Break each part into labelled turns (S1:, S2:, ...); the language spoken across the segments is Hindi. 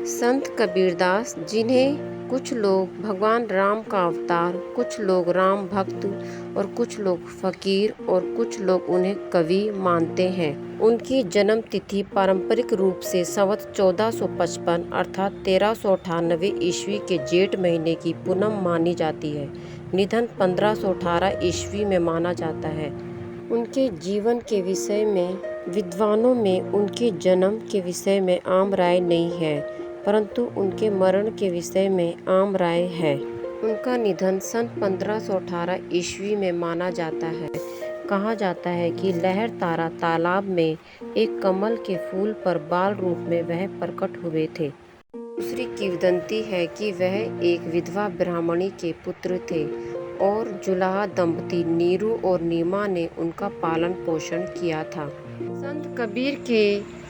S1: संत कबीरदास, जिन्हें कुछ लोग भगवान राम का अवतार, कुछ लोग राम भक्त और कुछ लोग फकीर और कुछ लोग उन्हें कवि मानते हैं। उनकी जन्म तिथि पारंपरिक रूप से संवत 1455 अर्थात 1398 ईस्वी के जेठ महीने की पूनम मानी जाती है। निधन 1518 ईस्वी में माना जाता है। उनके जीवन के विषय में विद्वानों में उनके जन्म के विषय में आम राय नहीं है, परंतु उनके मरण के विषय में आम राय है। उनका निधन सन 1518 ईस्वी में माना जाता है। कहा जाता है कि लहर तारा तालाब में एक कमल के फूल पर बाल रूप में वह प्रकट हुए थे। दूसरी किंवदंती है कि वह एक विधवा ब्राह्मणी के पुत्र थे और जुलाहा दंपति नीरू और नीमा ने उनका पालन पोषण किया था। संत कबीर के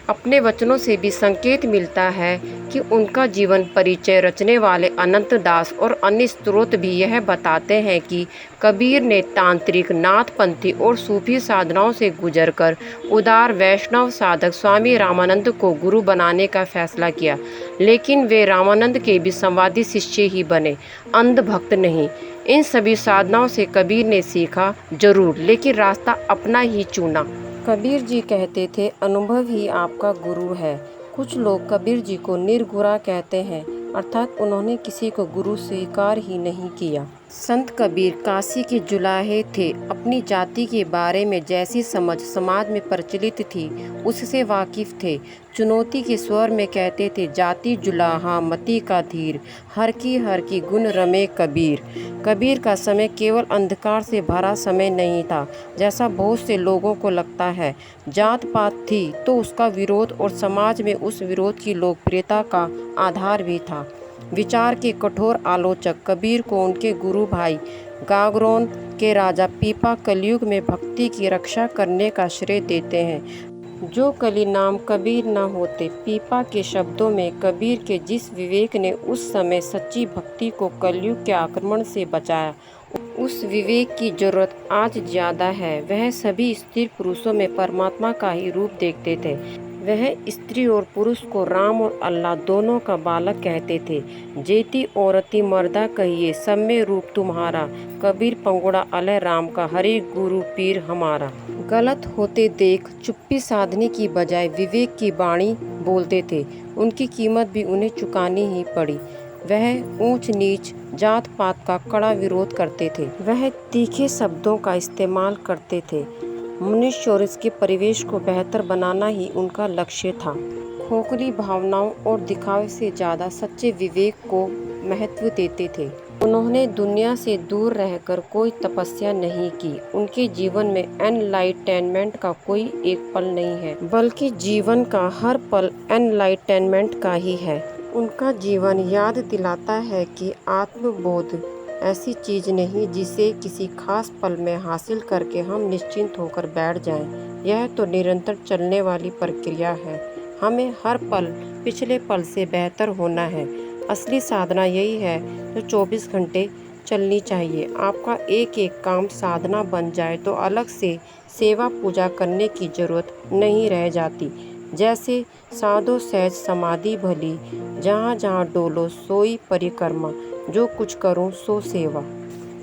S1: अपने वचनों से भी संकेत मिलता है कि उनका जीवन परिचय रचने वाले अनंत दास और अन्य स्रोत भी यह बताते हैं कि कबीर ने तांत्रिक, नाथपंथी और सूफी साधनाओं से गुजरकर उदार वैष्णव साधक स्वामी रामानंद को गुरु बनाने का फैसला किया, लेकिन वे रामानंद के भी संवादी शिष्य ही बने, अंध भक्त नहीं। इन सभी साधनाओं से कबीर ने सीखा जरूर, लेकिन रास्ता अपना ही चुना। कबीर जी कहते थे, अनुभव ही आपका गुरु है। कुछ लोग कबीर जी को निर्गुरा कहते हैं, अर्थात उन्होंने किसी को गुरु स्वीकार ही नहीं किया। संत कबीर काशी के जुलाहे थे। अपनी जाति के बारे में जैसी समझ समाज में प्रचलित थी उससे वाकिफ थे। चुनौती के स्वर में कहते थे, जाति जुलाहा मति का धीर, हर की गुण रमे कबीर। कबीर का समय केवल अंधकार से भरा समय नहीं था, जैसा बहुत से लोगों को लगता है। जात पात थी तो उसका विरोध और समाज में उस विरोध की लोकप्रियता का आधार भी था। विचार के कठोर आलोचक कबीर को उनके गुरु भाई गागरोन के राजा पीपा कलयुग में भक्ति की रक्षा करने का श्रेय देते हैं। जो कली नाम कबीर न होते। पीपा के शब्दों में कबीर के जिस विवेक ने उस समय सच्ची भक्ति को कलयुग के आक्रमण से बचाया, उस विवेक की जरूरत आज ज्यादा है। वह सभी स्त्री पुरुषों में परमात्मा का ही रूप देखते थे। वह स्त्री और पुरुष को राम और अल्लाह दोनों का बालक कहते थे। जेती औरती मर्दा कहिए, सब में रूप तुम्हारा, कबीर पंगुड़ा अलह राम का, हरे गुरु पीर हमारा। गलत होते देख चुप्पी साधने की बजाय विवेक की बाणी बोलते थे। उनकी कीमत भी उन्हें चुकानी ही पड़ी। वह ऊंच नीच, जात पात का कड़ा विरोध करते थे। वह तीखे शब्दों का इस्तेमाल करते थे। मनुष्य और इसके परिवेश को बेहतर बनाना ही उनका लक्ष्य था। खोखली भावनाओं और दिखावे से ज़्यादा सच्चे विवेक को महत्व देते थे। उन्होंने दुनिया से दूर रहकर कोई तपस्या नहीं की। उनके जीवन में एनलाइटेनमेंट का कोई एक पल नहीं है, बल्कि जीवन का हर पल एनलाइटेनमेंट का ही है। उनका जीवन याद दिलाता है कि आत्मबोध ऐसी चीज नहीं जिसे किसी खास पल में हासिल करके हम निश्चिंत होकर बैठ जाएं। यह तो निरंतर चलने वाली प्रक्रिया है। हमें हर पल पिछले पल से बेहतर होना है। असली साधना यही है जो 24 घंटे चलनी चाहिए। आपका एक एक काम साधना बन जाए तो अलग से सेवा पूजा करने की जरूरत नहीं रह जाती। जैसे साधो सहज समाधि भली, जहाँ जहाँ डोलो सोई परिक्रमा, जो कुछ करूं सो सेवा।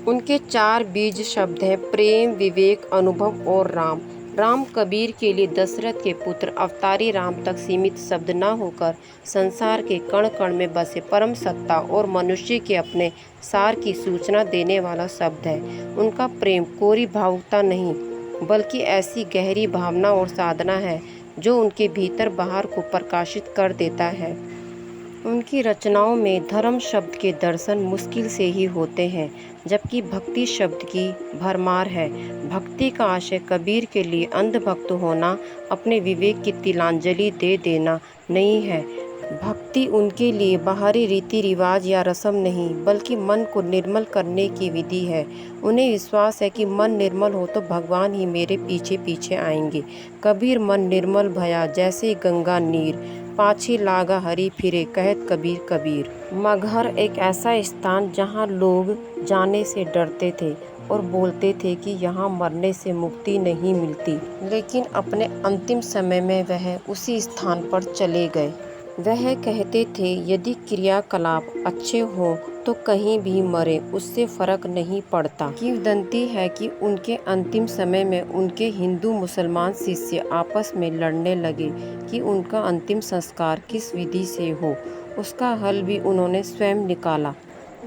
S1: उनके 4 बीज शब्द हैं, प्रेम, विवेक, अनुभव और राम। राम कबीर के लिए दशरथ के पुत्र अवतारी राम तक सीमित शब्द न होकर संसार के कण कण में बसे परम सत्ता और मनुष्य के अपने सार की सूचना देने वाला शब्द है। उनका प्रेम कोरी भावुकता नहीं, बल्कि ऐसी गहरी भावना और साधना है जो उनके भीतर बाहर को प्रकाशित कर देता है। उनकी रचनाओं में धर्म शब्द के दर्शन मुश्किल से ही होते हैं, जबकि भक्ति शब्द की भरमार है। भक्ति का आशय कबीर के लिए अंधभक्त होना, अपने विवेक की तिलांजलि दे देना नहीं है। भक्ति उनके लिए बाहरी रीति रिवाज या रस्म नहीं, बल्कि मन को निर्मल करने की विधि है। उन्हें विश्वास है कि मन निर्मल हो तो भगवान ही मेरे पीछे पीछे आएंगे। कबीर मन निर्मल भया जैसे गंगा नीर, पाछी लागा हरी फिरे कहत कबीर कबीर। मगहर एक ऐसा स्थान जहाँ लोग जाने से डरते थे और बोलते थे कि यहाँ मरने से मुक्ति नहीं मिलती। लेकिन अपने अंतिम समय में वह उसी स्थान पर चले गए। वह कहते थे यदि क्रियाकलाप अच्छे हों तो कहीं भी मरे उससे फर्क नहीं पड़ता। किंवदंती है कि उनके अंतिम समय में उनके हिंदू मुसलमान शिष्य आपस में लड़ने लगे कि उनका अंतिम संस्कार किस विधि से हो। उसका हल भी उन्होंने स्वयं निकाला।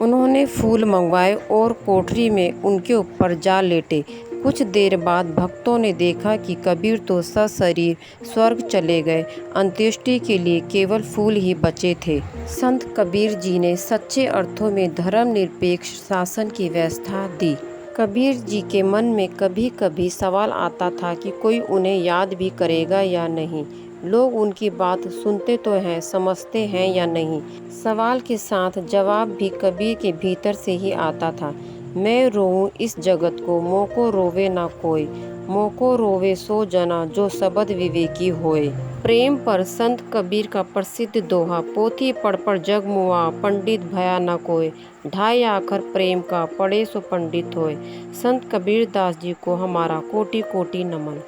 S1: उन्होंने फूल मंगवाए और कोठरी में उनके ऊपर जा लेटे। कुछ देर बाद भक्तों ने देखा कि कबीर तो सशरीर स्वर्ग चले गए, अंत्येष्टि के लिए केवल फूल ही बचे थे। संत कबीर जी ने सच्चे अर्थों में धर्मनिरपेक्ष शासन की व्यवस्था दी। कबीर जी के मन में कभी कभी सवाल आता था कि कोई उन्हें याद भी करेगा या नहीं। लोग उनकी बात सुनते तो हैं, समझते हैं या नहीं। सवाल के साथ जवाब भी कबीर के भीतर से ही आता था। मैं रोऊं इस जगत को, मोको रोवे ना कोई, मोको रोवे सो जना जो शब्द विवेकी होए। प्रेम पर संत कबीर का प्रसिद्ध दोहा, पोथी पढ़ पढ़ जग मुआ, पंडित भया न कोय, ढाई आखर प्रेम का, पढ़े सो पंडित होए। संत कबीर दास जी को हमारा कोटि कोटि नमन।